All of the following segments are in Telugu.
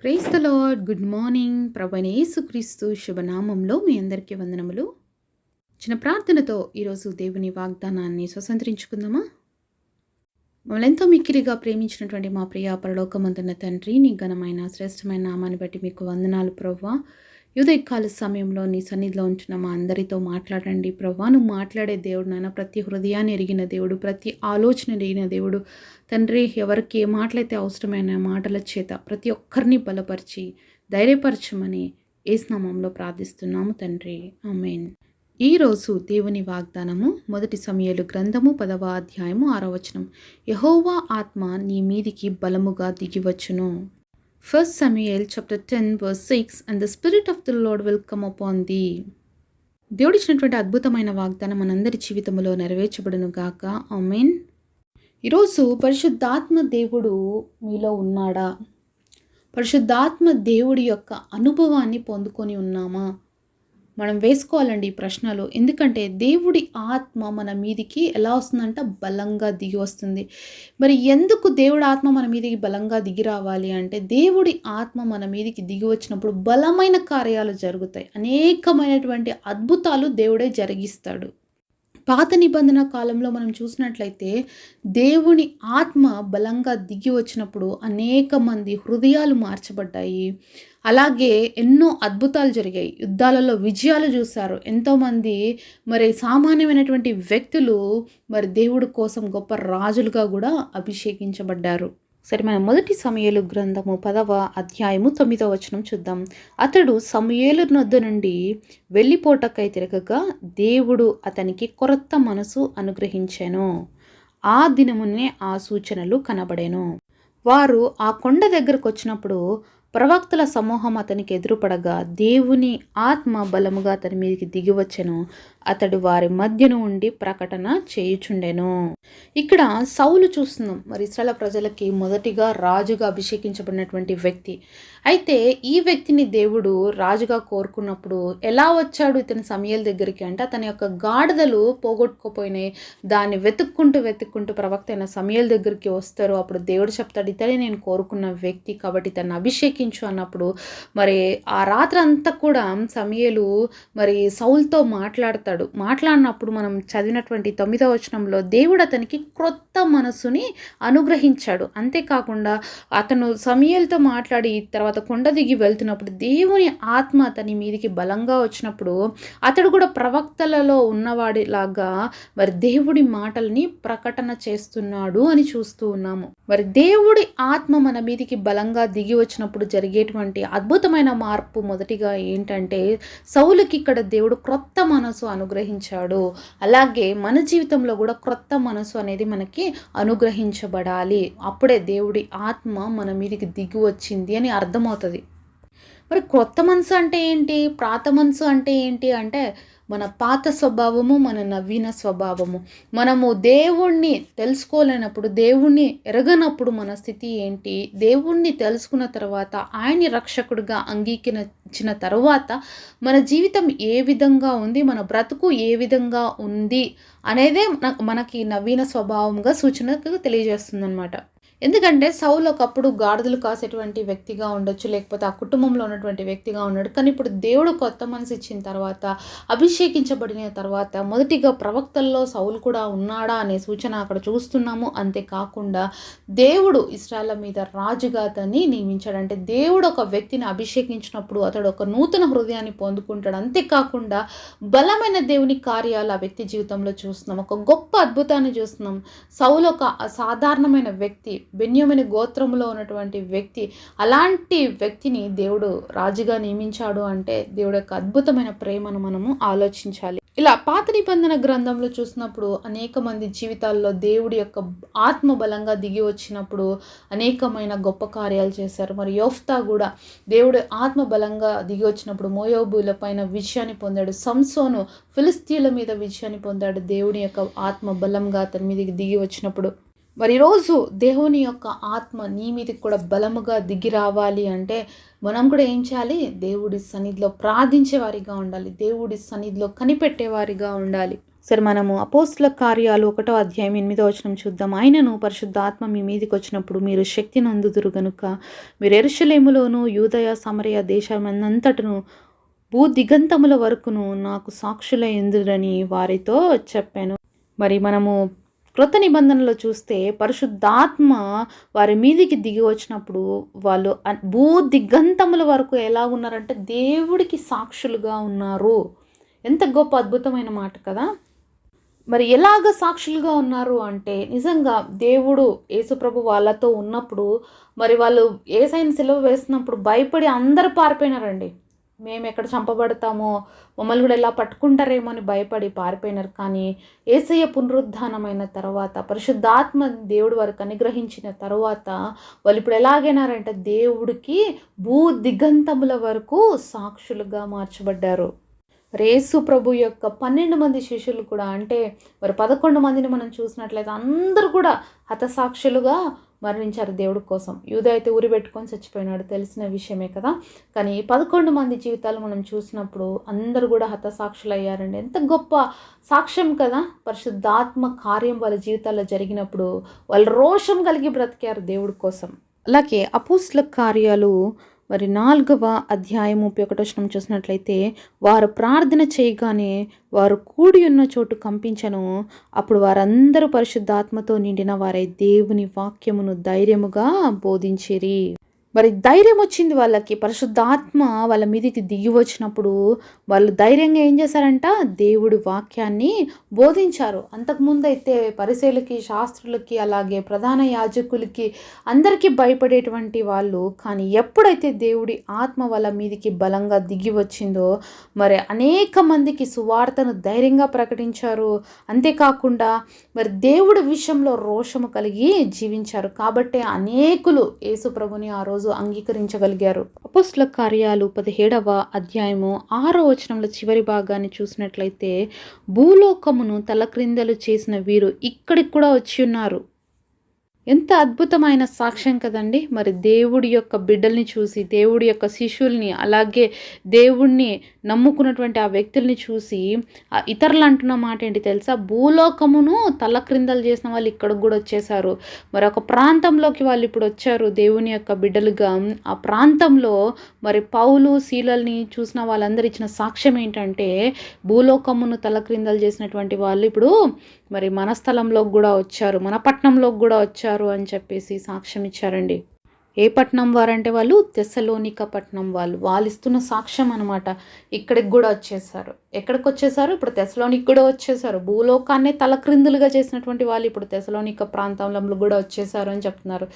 Praise the Lord. Good morning. ప్రభువైన యేసుక్రీస్తు శుభనామంలో మీ అందరికీ వందనములు. చిన్న ప్రార్థనతో ఈరోజు దేవుని వాగ్దానాన్ని స్వతంత్రించుకుందామా? మమ్మల్ని ఎంతో మిక్కిలిగా ప్రేమించినటువంటి మా ప్రియ పరలోకమందున్న తండ్రి, నీ ఘనమైన శ్రేష్టమైన నామాన్ని బట్టి మీకు వందనాలు ప్రభువా. ఉదయకాల సమయంలో నీ సన్నిధిలో ఉంచిన మా అందరితో మాట్లాడండి ప్రభువా. నువ్వు మాట్లాడే దేవుడు నాయన, ప్రతి హృదయాన్ని ఎరిగిన దేవుడు, ప్రతి ఆలోచన ఎరిగిన దేవుడు తండ్రి. ఎవరికి ఏ మాటలైతే అవసరమైన మాటల చేత ప్రతి ఒక్కరిని బలపరిచి ధైర్యపరచమని యేసు నామములో ప్రార్థిస్తున్నాము తండ్రి, ఆమేన్. ఈరోజు దేవుని వాగ్దానము మొదటి సమూయేలు గ్రంథము 10వ అధ్యాయము 6వ వచనం. యెహోవా ఆత్మ నీ మీదికి బలముగా దిగివచ్చును. 1 Samuel chapter 10 verse 6, and the spirit of the Lord will come upon thee. దేవుడిచ్చినటువంటి అద్భుతమైన వాగ్దానం మనందరి జీవితంలో నెరవేర్చబడును గాక, ఆమేన్. ఈరోజు పరిశుద్ధాత్మ దేవుడు మీలో ఉన్నాడా? పరిశుద్ధాత్మ దేవుడి యొక్క అనుభవాన్ని పొందుకొని ఉన్నామా? మనం వేసుకోవాలండి ఈ ప్రశ్నలు. ఎందుకంటే దేవుడి ఆత్మ మన మీదికి ఎలా వస్తుందంట? బలంగా దిగి వస్తుంది. మరి ఎందుకు దేవుడి ఆత్మ మన మీదికి బలంగా దిగి రావాలి అంటే, దేవుడి ఆత్మ మన మీదికి దిగి వచ్చినప్పుడు బలమైన కార్యాలు జరుగుతాయి. అనేకమైనటువంటి అద్భుతాలు దేవుడే జరిగిస్తాడు. పాత నిబంధన కాలంలో మనం చూసినట్లయితే దేవుని ఆత్మ బలంగా దిగి వచ్చినప్పుడు అనేక మంది హృదయాలు మార్చబడ్డాయి. అలాగే ఎన్నో అద్భుతాలు జరిగాయి. యుద్ధాలలో విజయాలు చూశారు. ఎంతోమంది మరి సామాన్యమైనటువంటి వ్యక్తులు మరి దేవుడి కోసం గొప్ప రాజులుగా కూడా అభిషేకించబడ్డారు. సరే, మన మొదటి సమూయేలు గ్రంథము 10వ అధ్యాయము 9వ వచనం చూద్దాం. అతడు సమూయేలు నొద్ద నుండి వెళ్ళిపోటకై తిరగగా దేవుడు అతనికి కొత్త మనసు అనుగ్రహించెను. ఆ దినమునే ఆ సూచనలు కనబడెను. వారు ఆ కొండ దగ్గరకు వచ్చినప్పుడు ప్రవక్తల సమూహం అతనికి ఎదురుపడగా దేవుని ఆత్మ బలముగా అతని మీదకి దిగివచ్చెను. అతడు వారి మధ్యను ఉండి ప్రకటన చేయుచుండెను. ఇక్కడ సౌలు చూస్తున్నాం. మరి ఇశ్రాయేలు ప్రజలకి మొదటిగా రాజుగా అభిషేకించబడినటువంటి వ్యక్తి. అయితే ఈ వ్యక్తిని దేవుడు రాజుగా కోరుకున్నప్పుడు ఎలా వచ్చాడు ఇతని సమూయేలు దగ్గరికి అంటే, అతని యొక్క గాడిదలు పోగొట్టుకుపోయినాయి. దాన్ని వెతుక్కుంటూ ప్రవక్త అయిన సమూయేలు దగ్గరికి వస్తారు. అప్పుడు దేవుడు చెప్తాడు, ఇతడే నేను కోరుకున్న వ్యక్తి కాబట్టి తను అభిషేకించు అన్నప్పుడు మరి ఆ రాత్రి అంతా కూడా సమూయేలు మరి సౌలుతో మాట్లాడినప్పుడు మనం చదివినటువంటి 9వ వచనంలో దేవుడు అతనికి క్రొత్త మనసుని అనుగ్రహించాడు. అంతేకాకుండా అతను సమూయేలుతో మాట్లాడి తర్వాత కొండ దిగి వెళ్తున్నప్పుడు దేవుని ఆత్మ అతని మీదికి బలంగా వచ్చినప్పుడు అతడు కూడా ప్రవక్తలలో ఉన్నవాడిలాగా మరి దేవుడి మాటల్ని ప్రకటన చేస్తున్నాడు అని చూస్తూ ఉన్నాము. మరి దేవుడి ఆత్మ మన మీదికి బలంగా దిగి వచ్చినప్పుడు జరిగేటువంటి అద్భుతమైన మార్పు మొదటిగా ఏంటంటే, సౌలుకి ఇక్కడ దేవుడు క్రొత్త మనసు అనుగ్రహించాడు. అలాగే మన జీవితంలో కూడా క్రొత్త మనసు అనేది మనకి అనుగ్రహించబడాలి. అప్పుడే దేవుడి ఆత్మ మన మీదికి దిగి వచ్చింది అని అర్థమవుతుంది. మరి క్రొత్త మనసు అంటే ఏంటి? పాత మనసు అంటే ఏంటి అంటే, మన పాత స్వభావము, మన నవీన స్వభావము. మనము దేవుణ్ణి తెలుసుకోలేనప్పుడు, దేవుణ్ణి ఎరగనప్పుడు మన స్థితి ఏంటి? దేవుణ్ణి తెలుసుకున్న తర్వాత, ఆయన్ని రక్షకుడిగా అంగీకరించిన తర్వాత మన జీవితం ఏ విధంగా ఉంది, మన బ్రతుకు ఏ విధంగా ఉంది అనేదే మనకి నవీన స్వభావంగా సూచనకు తెలియజేస్తుంది అనమాట. ఎందుకంటే సౌలు ఒకప్పుడు గాడిదలు కాసేటువంటి వ్యక్తిగా ఉండొచ్చు, లేకపోతే ఆ కుటుంబంలో ఉన్నటువంటి వ్యక్తిగా ఉన్నాడు. కానీ ఇప్పుడు దేవుడు కొత్త మనసు ఇచ్చిన తర్వాత, అభిషేకించబడిన తర్వాత మొదటిగా ప్రవక్తల్లో సౌలు కూడా ఉన్నాడా అనే సూచన అక్కడ చూస్తున్నాము. అంతేకాకుండా దేవుడు ఇశ్రాయేలు మీద రాజుగా అతన్ని నియమించాడు. అంటే దేవుడు ఒక వ్యక్తిని అభిషేకించినప్పుడు అతడు ఒక నూతన హృదయాన్ని పొందుకుంటాడు. అంతేకాకుండా బలమైన దేవుని కార్యాలు ఆ వ్యక్తి జీవితంలో చూస్తున్నాం. ఒక గొప్ప అద్భుతాన్ని చూస్తున్నాం. సౌలు ఒక సాధారణమైన వ్యక్తి, బెన్యామీను గోత్రంలో ఉన్నటువంటి వ్యక్తి. అలాంటి వ్యక్తిని దేవుడు రాజుగా నియమించాడు అంటే దేవుడి యొక్క అద్భుతమైన ప్రేమను మనము ఆలోచించాలి. ఇలా పాత నిబంధన గ్రంథంలో చూసినప్పుడు అనేక మంది జీవితాల్లో దేవుడి యొక్క ఆత్మ బలంగా దిగి వచ్చినప్పుడు అనేకమైన గొప్ప కార్యాలు చేశారు. మరి యోఫ్తా కూడా దేవుడి ఆత్మ బలంగా దిగి వచ్చినప్పుడు మోయాబుల పైన విజయాన్ని పొందాడు. సంసోను ఫిలిస్తీన్ల మీద విజయాన్ని పొందాడు దేవుని యొక్క ఆత్మ బలంగా అతని మీదకి దిగి వచ్చినప్పుడు. మరి ఈరోజు దేవుని యొక్క ఆత్మ నీ మీదకి కూడా బలముగా దిగి రావాలి అంటే మనం కూడా ఏం చేయాలి? దేవుడి సన్నిధిలో ప్రార్థించే వారిగా ఉండాలి. దేవుడి సన్నిధిలో కనిపెట్టేవారిగా ఉండాలి. సరే, మనము అపోస్తుల కార్యాలు 1వ అధ్యాయం 8వ వచనం చూద్దాం. ఆయనను పరిశుద్ధాత్మ మీ మీదికి వచ్చినప్పుడు మీరు శక్తి నందుదురు గనుక మీరు యెరూషలేములోను యూదయ సమరయ దేశమందంతటను భూదిగంతముల వరకును నాకు సాక్షులయ్యుందురని వారితో చెప్పాను. మరి మనము క్రొత్త నిబంధనలో చూస్తే పరిశుద్ధాత్మ వారి మీదికి దిగి వచ్చినప్పుడు వాళ్ళు భూదిగంతముల వరకు ఎలా ఉన్నారంటే దేవుడికి సాక్షులుగా ఉన్నారు. ఎంత గొప్ప అద్భుతమైన మాట కదా. మరి ఎలాగ సాక్షులుగా ఉన్నారు అంటే నిజంగా దేవుడు యేసుప్రభు వాళ్ళతో ఉన్నప్పుడు మరి వాళ్ళు యేసయ్యని సిలువ వేసినప్పుడు భయపడి అందరూ పారిపోయినారండి. మేము ఎక్కడ చంపబడతామో, మమ్మల్ని కూడా ఎలా పట్టుకుంటారేమో అని భయపడి పారిపోయినారు. కానీ యేసయ్య పునరుద్ధానమైన తర్వాత పరిశుద్ధాత్మ దేవుడు వారికి అనుగ్రహించిన తర్వాత వాళ్ళు ఇప్పుడు ఎలాగైనారంటే దేవుడికి భూ దిగంతముల వరకు సాక్షులుగా మార్చబడ్డారు. యేసు ప్రభు యొక్క 12 మంది శిష్యులు కూడా, అంటే మరి 11 మందిని మనం చూసినట్లయితే అందరూ కూడా హతసాక్షులుగా మరణించారు దేవుడి కోసం. యూదా అయితే ఉరి పెట్టుకొని చచ్చిపోయినాడు, తెలిసిన విషయమే కదా. కానీ 11 మంది జీవితాలు మనం చూసినప్పుడు అందరూ కూడా హతసాక్షులు అయ్యారండి. ఎంత గొప్ప సాక్ష్యం కదా. పరిశుద్ధాత్మ కార్యం వాళ్ళ జీవితాల్లో జరిగినప్పుడు వాళ్ళు రోషం కలిగి బ్రతికారు దేవుడి కోసం. అలాగే అపోస్తుల కార్యాలు మరి 4వ అధ్యాయం 31వ వచనం చూసినట్లయితే వారు ప్రార్థన చేయగానే వారు కూడి ఉన్న చోటు కంపించను. అప్పుడు వారందరూ పరిశుద్ధాత్మతో నిండిన వారై దేవుని వాక్యమును ధైర్యముగా బోధించిరి. మరి ధైర్యం వచ్చింది వాళ్ళకి. పరిశుద్ధాత్మ వాళ్ళ మీదకి దిగి వచ్చినప్పుడు వాళ్ళు ధైర్యంగా ఏం చేశారంట, దేవుడి వాక్యాన్ని బోధించారు. అంతకుముందు అయితే పరిసయ్యులకి, శాస్త్రులకి, అలాగే ప్రధాన యాజకులకి అందరికీ భయపడేటువంటి వాళ్ళు. కానీ ఎప్పుడైతే దేవుడి ఆత్మ వాళ్ళ మీదకి బలంగా దిగి వచ్చిందో మరి అనేక మందికి సువార్తను ధైర్యంగా ప్రకటించారు. అంతేకాకుండా మరి దేవుడి విషయంలో రోషము కలిగి జీవించారు. కాబట్టి అనేకులు యేసు ప్రభుని ఆ రోజు అంగీకరించగలిగారు. అపోస్తుల కార్యాలు 17వ అధ్యాయము 6వ వచనంలో చివరి భాగాన్ని చూసినట్లయితే భూలోకమును తలక్రిందలు చేసిన వీరు ఇక్కడికి కూడా వచ్చి ఉన్నారు. ఎంత అద్భుతమైన సాక్ష్యం కదండి. మరి దేవుడి యొక్క బిడ్డల్ని చూసి, దేవుడి యొక్క శిష్యుల్ని, అలాగే దేవుణ్ణి నమ్ముకున్నటువంటి ఆ వ్యక్తుల్ని చూసి ఇతరులు అంటున్న మాట ఏంటి తెలుసా, భూలోకమును తలక్రిందలు చేసిన వాళ్ళు ఇక్కడికి కూడా వచ్చేసారు. మరి ఒక ప్రాంతంలోకి వాళ్ళు ఇప్పుడు వచ్చారు దేవుని యొక్క బిడ్డలుగా. ఆ ప్రాంతంలో మరి పౌలు శీలల్ని చూసిన వాళ్ళందరూ ఇచ్చిన సాక్ష్యం ఏంటంటే భూలోకమును తలక్రిందలు చేసినటువంటి వాళ్ళు ఇప్పుడు మరి మన స్థలంలోకి కూడా వచ్చారు, మన పట్టణంలోకి కూడా వచ్చారు అని చెప్పేసి సాక్ష్యం ఇచ్చారండి. ఏ పట్టణం వారంటే వాళ్ళు తెస్సలోనిక పట్టణం వాళ్ళు ఇస్తున్న సాక్ష్యం అనమాట. ఇక్కడికి కూడా వచ్చేసారు. ఎక్కడికి వచ్చేసారు? ఇప్పుడు తెస్సలోనికి కూడా వచ్చేసారు. భూలోకాన్నే తలక్రిందులుగా చేసినటువంటి వాళ్ళు ఇప్పుడు తెస్సలోనిక ప్రాంతంలో కూడా వచ్చేసారు అని చెప్తున్నారు.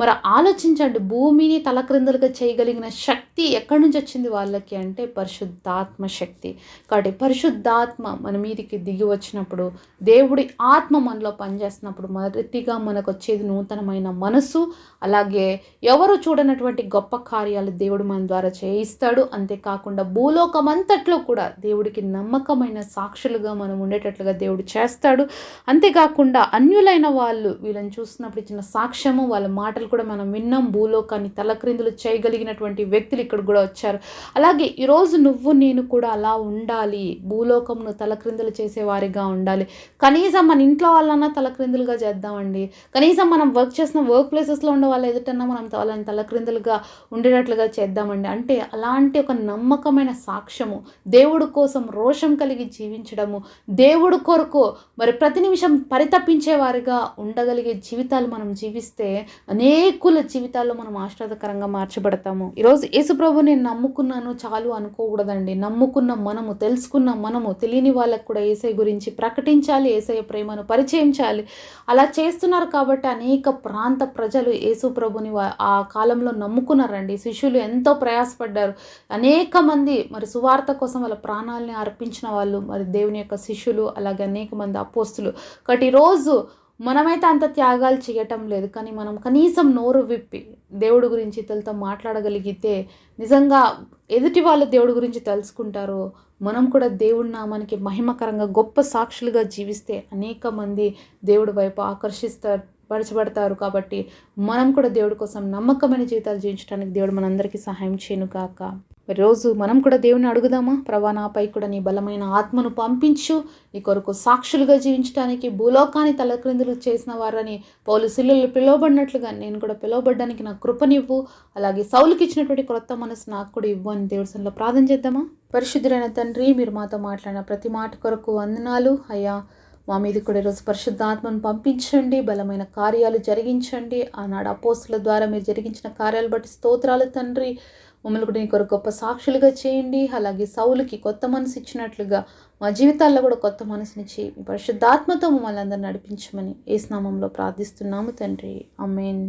మరి ఆలోచించండి, భూమిని తలక్రిందులుగా చేయగలిగిన శక్తి ఎక్కడి నుంచి వచ్చింది వాళ్ళకి అంటే పరిశుద్ధాత్మ శక్తి. కాబట్టి పరిశుద్ధాత్మ మన మీదికి దిగి వచ్చినప్పుడు, దేవుడి ఆత్మ మనలో పనిచేస్తున్నప్పుడు మొదటిగా మనకు వచ్చేది నూతనమైన మనసు, అలాగే ఎవరు చూడనటువంటి గొప్ప కార్యాలు దేవుడు మన ద్వారా చేయిస్తాడు. అంతేకాకుండా భూలోకమంతట్లో కూడా దేవుడికి నమ్మకమైన సాక్షులుగా మనం ఉండేటట్లుగా దేవుడు చేస్తాడు. అంతేకాకుండా అన్యులైన వాళ్ళు వీళ్ళని చూస్తున్నప్పుడు ఇచ్చిన సాక్ష్యము, వాళ్ళ మాటలు కూడా మనం విన్నాం. భూలోకాన్ని తలక్రిందులు చేయగలిగినటువంటి వ్యక్తులు ఇక్కడ కూడా వచ్చారు. అలాగే ఈరోజు నువ్వు నేను కూడా అలా ఉండాలి, భూలోకంను తలక్రిందులు చేసేవారిగా ఉండాలి. కనీసం మన ఇంట్లో వాళ్ళన్నా తలక్రిందులుగా చేద్దామండి. కనీసం మనం వర్క్ చేసిన వర్క్ ప్లేసెస్లో ఉండే వాళ్ళ ఎదుటన్నా మనం వాళ్ళని తలక్రిందులుగా ఉండేటట్లుగా చేద్దామండి. అంటే అలాంటి ఒక నమ్మకమైన సాక్ష్యము, దేవుడు కోసం రోషం కలిగి జీవించడము, దేవుడు కొరకు మరి ప్రతి నిమిషం పరితపించేవారిగా ఉండగలిగే జీవితాలు మనం జీవిస్తే అనేకుల జీవితాల్లో మనం ఆశీర్వాదకరంగా మార్చబడతాము. ఈరోజు యేసుప్రభు నేను నమ్ముకున్నాను చాలు అనుకోకూడదండి. నమ్ముకున్న మనము, తెలుసుకున్న మనము తెలియని వాళ్ళకు కూడా యేసయ్య గురించి ప్రకటించాలి, యేసయ్య ప్రేమను పరిచయం చేయాలి. అలా చేస్తున్నారు కాబట్టి అనేక ప్రాంత ప్రజలు యేసుప్రభుని ఆ కాలంలో నమ్ముకున్నారండి. శిష్యులు ఎంతో ప్రయాసపడ్డారు. అనేక మంది మరి సువార్త కోసం వాళ్ళ ప్రాణాలని అర్పించిన వాళ్ళు మరి దేవుని యొక్క శిష్యులు, అలాగే అనేక మంది అపోస్తులు. కాబట్టి ఈరోజు మనమైతే అంత త్యాగాలు చేయటం లేదు, కానీ మనం కనీసం నోరు విప్పి దేవుడి గురించి ఇతరులతో మాట్లాడగలిగితే నిజంగా ఎదుటి వాళ్ళు దేవుడి గురించి తెలుసుకుంటారు. మనం కూడా దేవుడి నామానికి మహిమకరంగా గొప్ప సాక్షులుగా జీవిస్తే అనేక మంది దేవుడి వైపు పరచబడతారు. కాబట్టి మనం కూడా దేవుడి కోసం నమ్మకమైన జీవితాలు జీవించడానికి దేవుడు మనందరికీ సహాయం చేయను గాక. మరి రోజు మనం కూడా దేవుని అడుగుదామా, ప్రభా నాపై కూడా నీ బలమైన ఆత్మను పంపించు, నీ కొరకు సాక్షులుగా జీవించడానికి, భూలోకాన్ని తలక్రిందులు చేసిన వారని పౌలు శిలువలో పిలువబడినట్లుగా నేను కూడా పిలువబడ్డానికి నాకు కృపనివ్వు, అలాగే సౌలుకి ఇచ్చినటువంటి క్రొత్త మనసు నాకు కూడా ఇవ్వు అని దేవుడి సన్నిధిలో ప్రార్థన చేద్దామా. పరిశుద్ధులైన తండ్రి, మీరు మాతో మాట్లాడిన ప్రతి మాట కొరకు వందనాలు అయ్యా. మా మీద కూడా ఈరోజు పరిశుద్ధాత్మను పంపించండి, బలమైన కార్యాలు జరిగించండి. ఆనాడు అపోస్తుల ద్వారా మీరు జరిగించిన కార్యాలు బట్టి స్తోత్రాలు తండ్రి. మమ్మల్ని కూడా నీ కొరకు గొప్ప సాక్షులుగా చేయండి. అలాగే సౌలుకి కొత్త మనసు ఇచ్చినట్లుగా మా జీవితాల్లో కూడా కొత్త మనసునిచ్చి మీ పరిశుద్ధాత్మతో మమ్మల్ని అందరూ నడిపించమని యేసు నామములో ప్రార్థిస్తున్నాము తండ్రి. ఆమేన్.